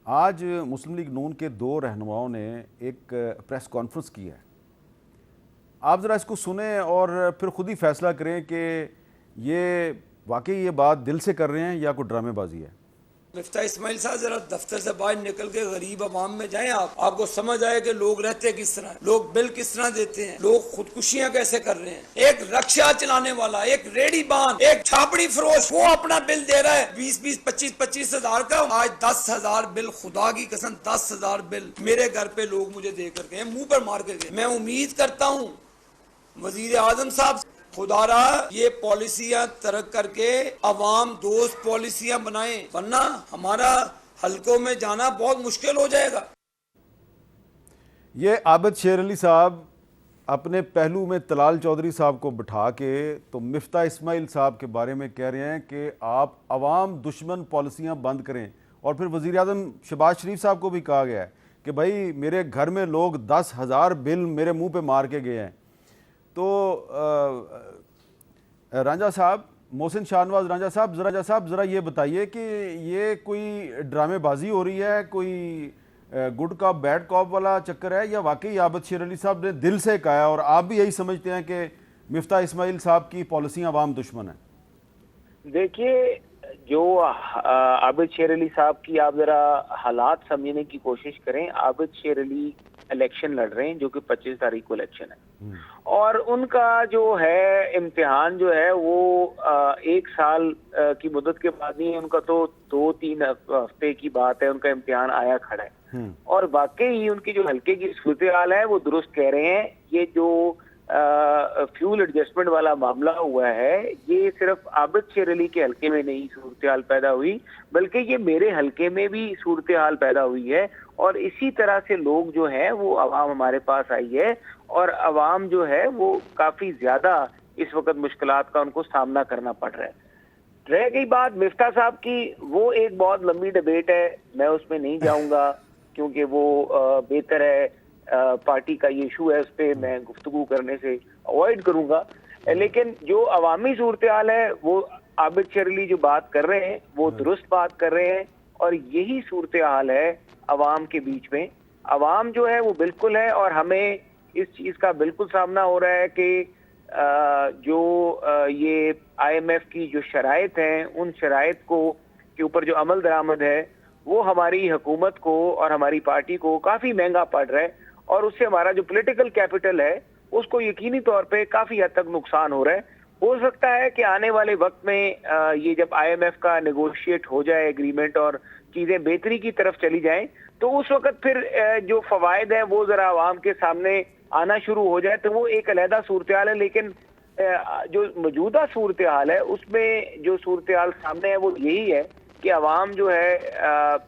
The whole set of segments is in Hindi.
आज मुस्लिम लीग नून के दो रहनुमाओं ने एक प्रेस कॉन्फ्रेंस की है। आप ज़रा इसको सुने और फिर खुद ही फैसला करें कि ये वाकई ये बात दिल से कर रहे हैं या कोई ड्रामेबाजी है। मिफ्ता इस्माइल साहब जरा दफ्तर से बाहर निकल के गरीब आवाम में जाएं, आपको समझ आए कि लोग रहते किस तरह, लोग बिल किस तरह देते हैं, लोग खुदकुशियां कैसे कर रहे हैं। एक रक्षा चलाने वाला, एक रेडी बान, एक छापड़ी फरोश, वो अपना बिल दे रहा है 20-20, 25-25 हजार का। आज 10,000 बिल, खुदा की कसम 10,000 बिल मेरे घर पे लोग मुझे दे कर गए, मुंह पर मार के गए। मैं उम्मीद करता हूँ वजीर आजम साहब, खुदारा ये पॉलिसियां तरक करके अवाम दोस्त पॉलिसियां बनाएं, वरना हमारा हलकों में जाना बहुत मुश्किल हो जाएगा। ये आबिद शेर अली साहब अपने पहलू में तलाल चौधरी साहब को बिठा के तो मिफ्ता इस्माइल साहब के बारे में कह रहे हैं कि आप अवाम दुश्मन पॉलिसियां बंद करें। और फिर वज़ीर आज़म शहबाज शरीफ साहब को भी कहा गया है कि भाई मेरे घर में लोग 10,000 बिल मेरे मुंह पे मार के गए हैं। तो रांझा साहब, मोहसिन शाहनवाज रांझा साहब ज़रा ये बताइए कि ये कोई ड्रामेबाजी हो रही है, कोई गुड कॉप बैड कॉप वाला चक्कर है, या वाकई आबिद शेर अली साहब ने दिल से कहा और आप भी यही समझते हैं कि मिफ्ता इस्माइल साहब की पॉलिसियां अवाम दुश्मन है? देखिए, जो आबिद शेर अली साहब की आप जरा हालात समझने की कोशिश करें। आबिद शेर अली इलेक्शन लड़ रहे हैं, जो कि 25 तारीख को इलेक्शन है, और उनका जो है इम्तिहान जो है वो 1 साल की मुद्दत के बाद नहीं है। उनका तो 2-3 हफ्ते की बात है, उनका इम्तिहान आया खड़ा है। और वाकई ही उनकी जो हल्के की सूरत हाल है वो दुरुस्त कह रहे हैं। ये जो फ्यूल एडजस्टमेंट वाला मामला हुआ है, ये सिर्फ आबिद शेर अली के हल्के में नहीं सूरत हाल पैदा हुई, बल्कि ये मेरे हल्के में भी सूरत हाल पैदा हुई है। और इसी तरह से लोग जो हैं वो अवाम हमारे पास आई है, और अवाम जो है वो काफी ज्यादा इस वक्त मुश्किलात का उनको सामना करना पड़ रहा है। रह गई बात मिफ्ता साहब की, वो एक बहुत लंबी डिबेट है, मैं उसमें नहीं जाऊंगा क्योंकि वो बेहतर है, पार्टी का ये इशू है, उस पर मैं गुफ्तगू करने से अवॉइड करूंगा। लेकिन जो अवामी सूरत हाल है, वो आबिद शेर अली जो बात कर रहे हैं वो दुरुस्त बात कर रहे हैं, और यही सूरत हाल है अवाम के बीच में। अवाम जो है वो बिल्कुल है, और हमें इस चीज का बिल्कुल सामना हो रहा है कि ये IMF की जो शराइत हैं, उन शराइत को के ऊपर जो अमल दरामद है वो हमारी हुकूमत को और हमारी पार्टी को काफी महंगा पड़ रहा है, और उससे हमारा जो पॉलिटिकल कैपिटल है उसको यकीनी तौर पे काफी हद तक नुकसान हो रहा है। हो सकता है कि आने वाले वक्त में ये जब IMF का नेगोशिएट हो जाए एग्रीमेंट और चीजें बेहतरी की तरफ चली जाएं, तो उस वक्त फिर जो फवायद है वो जरा आवाम के सामने आना शुरू हो जाए, तो वो एक अलहदा सूरत हाल है। लेकिन जो मौजूदा सूरत हाल है उसमें जो सूरत हाल सामने है वो यही है कि अवाम जो है,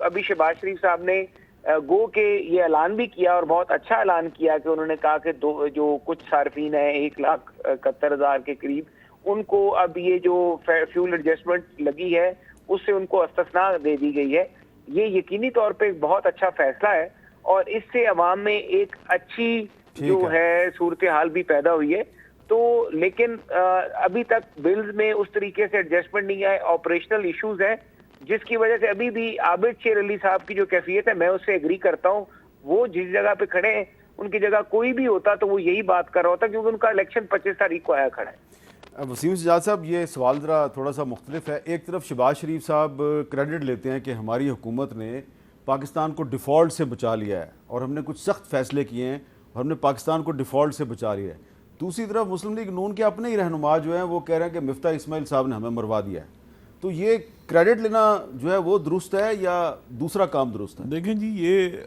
अभी शहबाज शरीफ साहब ने गो के ये ऐलान भी किया, और बहुत अच्छा ऐलान किया कि उन्होंने कहा कि जो कुछ सार्फिन है 1,71,000 के करीब, उनको अब ये जो फ्यूल एडजस्टमेंट लगी है उससे उनको इस्तिस्ना दे दी गई है। ये यकीनी तौर पे एक बहुत अच्छा फैसला है, और इससे अवाम में एक अच्छी जो है सूरत हाल भी पैदा हुई है। तो लेकिन अभी तक बिल्स में उस तरीके से एडजस्टमेंट नहीं आए, ऑपरेशनल इश्यूज है, जिसकी वजह से अभी भी आबिद शेर अली साहब की जो कैफियत है मैं उससे एग्री करता हूँ। वो जिस जगह पे खड़े हैं, उनकी जगह कोई भी होता तो वो यही बात कर रहा होता, क्योंकि उनका इलेक्शन 25 तारीख को आया खड़ा है। वसीम सजाद साहब, ये सवाल ज़रा थोड़ा सा मुख्तलिफ है। एक तरफ शहबाज शरीफ साहब क्रेडिट लेते हैं कि हमारी हुकूमत ने पाकिस्तान को डिफ़ॉल्ट से बचा लिया है और हमने कुछ सख्त फैसले किए हैं और हमने पाकिस्तान को डिफ़ॉल्ट से बचा लिया है। दूसरी तरफ मुस्लिम लीग नून के अपने ही रहनुमा जो हैं वो कह रहे हैं कि मिफ्ता इस्माइल साहब ने हमें मरवा दिया है। तो ये क्रेडिट लेना जो है वो दुरुस्त है या दूसरा काम दुरुस्त है? देखें जी, ये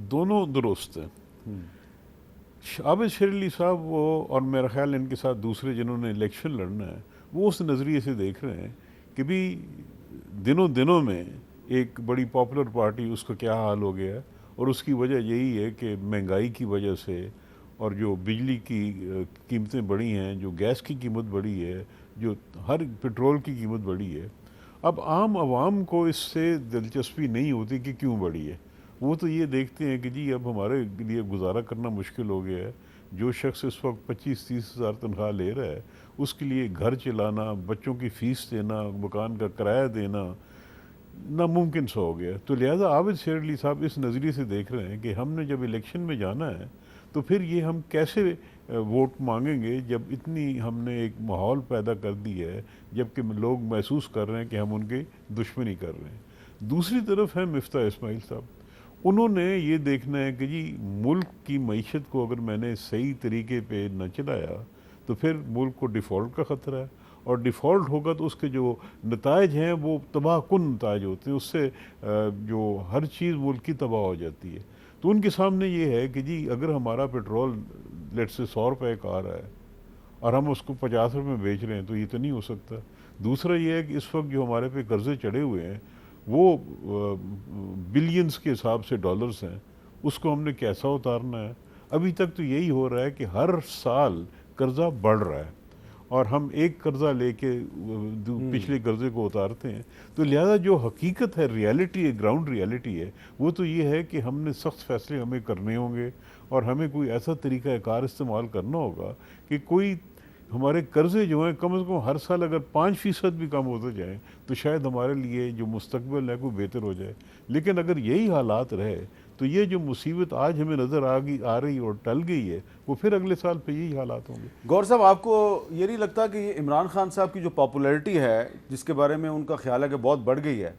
दोनों दुरुस्त हैं। आबिद शेर अली साहब वो, और मेरा ख्याल इनके साथ दूसरे जिन्होंने इलेक्शन लड़ना है, वो उस नज़रिए से देख रहे हैं कि भी दिनों में एक बड़ी पॉपुलर पार्टी, उसका क्या हाल हो गया है, और उसकी वजह यही है कि महंगाई की वजह से, और जो बिजली की कीमतें बढ़ी हैं, जो गैस की कीमत बढ़ी है, जो हर पेट्रोल की कीमत बढ़ी है। अब आम आवाम को इससे दिलचस्पी नहीं होती कि क्यों बढ़ी है। वो तो ये देखते हैं कि जी अब हमारे लिए गुजारा करना मुश्किल हो गया है। जो शख्स इस वक्त 25-30 हज़ार तनख्वाह ले रहा है, उसके लिए घर चलाना, बच्चों की फ़ीस देना, मकान का किराया देना, नामुमकिन सा हो गया। तो लिहाजा आबिद शेर अली साहब इस नज़रिए से देख रहे हैं कि हमने जब इलेक्शन में जाना है तो फिर ये हम कैसे वोट मांगेंगे जब इतनी हमने एक माहौल पैदा कर दी है, जबकि लोग महसूस कर रहे हैं कि हम उनकी दुश्मनी कर रहे हैं। दूसरी तरफ है मिफ्ता इस्माइल साहब, उन्होंने ये देखना है कि जी मुल्क की मईशत को अगर मैंने सही तरीके पे न चलाया तो फिर मुल्क को डिफ़ॉल्ट का ख़तरा है, और डिफ़ॉल्ट होगा तो उसके जो नताइज हैं वो तबाह कुन नताइज होते हैं, उससे जो हर चीज़ मुल्क की तबाह हो जाती है। तो उनके सामने ये है कि जी अगर हमारा पेट्रोल लेट से 100 रुपये का आ रहा है और हम उसको 50 रुपये में बेच रहे हैं तो ये तो नहीं हो सकता। दूसरा ये है कि इस वक्त जो हमारे पे कर्जे चढ़े हुए हैं वो बिलियंस के हिसाब से डॉलर्स हैं, उसको हमने कैसा उतारना है। अभी तक तो यही हो रहा है कि हर साल कर्जा बढ़ रहा है और हम एक कर्जा लेके पिछले कर्जे को उतारते हैं। तो लिहाजा जो हकीकत है, रियलिटी है, ग्राउंड रियलिटी है, वो तो ये है कि हमने सख्त फैसले हमें करने होंगे और हमें कोई ऐसा तरीका कार इस्तेमाल करना होगा कि कोई हमारे कर्जे जो हैं कम से कम हर साल अगर 5% भी कम होते जाएं तो शायद हमारे लिए जो मुस्तकबिल है कोई बेहतर हो जाए। लेकिन अगर यही हालात रहे तो ये जो मुसीबत आज हमें नज़र आ रही और टल गई है वो फिर अगले साल पे यही हालात होंगे। गौर साहब, आपको ये नहीं लगता कि इमरान खान साहब की जो पॉपुलैरिटी है, जिसके बारे में उनका ख्याल है कि बहुत बढ़ गई है,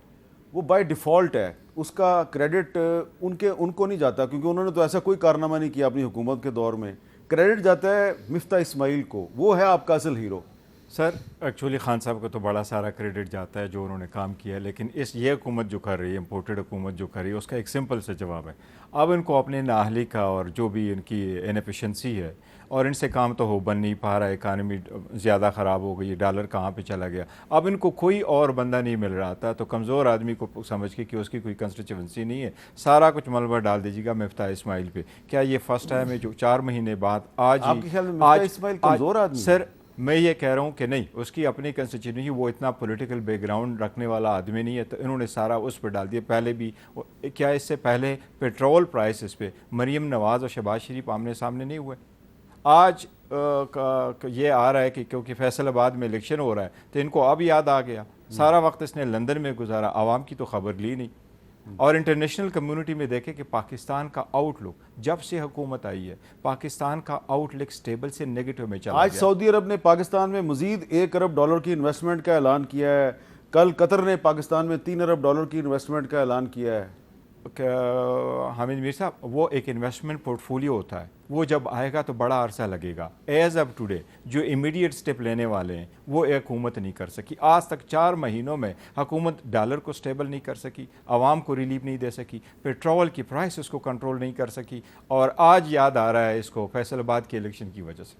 वो बाय डिफ़ॉल्ट है, उसका क्रेडिट उनको नहीं जाता, क्योंकि उन्होंने तो ऐसा कोई कारनामा नहीं किया अपनी हुकूमत के दौर में। क्रेडिट जाता है मिफ्ता इस्माइल को, वो है आपका असल हीरो। सर एक्चुअली खान साहब को तो बड़ा सारा क्रेडिट जाता है जो उन्होंने काम किया है, लेकिन ये हुकूमत जो कर रही है, इम्पोर्टेड हुकूमत जो कर रही है, उसका एक सिंपल सा जवाब है। अब इनको अपने नाअहली का और जो भी इनकी इनएफिशिएंसी है, और इनसे काम तो हो बन नहीं पा रहा, इकानमी ज़्यादा ख़राब हो गई, डॉलर कहाँ पे चला गया। अब इनको कोई और बंदा नहीं मिल रहा था, तो कमज़ोर आदमी को समझ के कि उसकी कोई कंस्टिट्यूंसी नहीं है, सारा कुछ मलबा डाल दीजिएगा मिफ्ता इस्माइल पे। क्या ये फर्स्ट टाइम है जो 4 महीने बाद आज आपके ख्याल में मिफ्ता इस्माइल कमज़ोर आदमी? सर मैं ये कह रहा हूँ कि नहीं, उसकी अपनी कंस्टिट्यूंसी, वो इतना पॉलिटिकल बैकग्राउंड रखने वाला आदमी नहीं है, तो इन्होंने सारा उस पर डाल दिया। पहले भी क्या इससे पहले पेट्रोल प्राइसेस पे मरीम नवाज़ और शहबाज शरीफ आमने सामने नहीं हुए? आज ये आ रहा है कि क्योंकि फैसलाबाद में इलेक्शन हो रहा है तो इनको अब याद आ गया। सारा वक्त इसने लंदन में गुजारा, आवाम की तो खबर ली नहीं। और इंटरनेशनल कम्युनिटी में देखें कि पाकिस्तान का आउटलुक जब से हुकूमत आई है, पाकिस्तान का आउटलुक स्टेबल से नेगेटिव में चला आज गया। सऊदी अरब ने पाकिस्तान में मजीद $1 अरब की इन्वेस्टमेंट का ऐलान किया है। कल कतर ने पाकिस्तान में $3 अरब की इन्वेस्टमेंट का ऐलान किया है। हामिद मीर साहब, वो एक इन्वेस्टमेंट पोर्टफोलियो होता है, वो जब आएगा तो बड़ा अरसा लगेगा। एज ऑफ टुडे जो इमीडिएट स्टेप लेने वाले हैं वो एक हुकूमत नहीं कर सकी। आज तक 4 महीनों में हुकूमत डॉलर को स्टेबल नहीं कर सकी, आवाम को रिलीफ नहीं दे सकी, पेट्रोल की प्राइस उसको कंट्रोल नहीं कर सकी, और आज याद आ रहा है इसको फैसलाबाद के इलेक्शन की वजह से।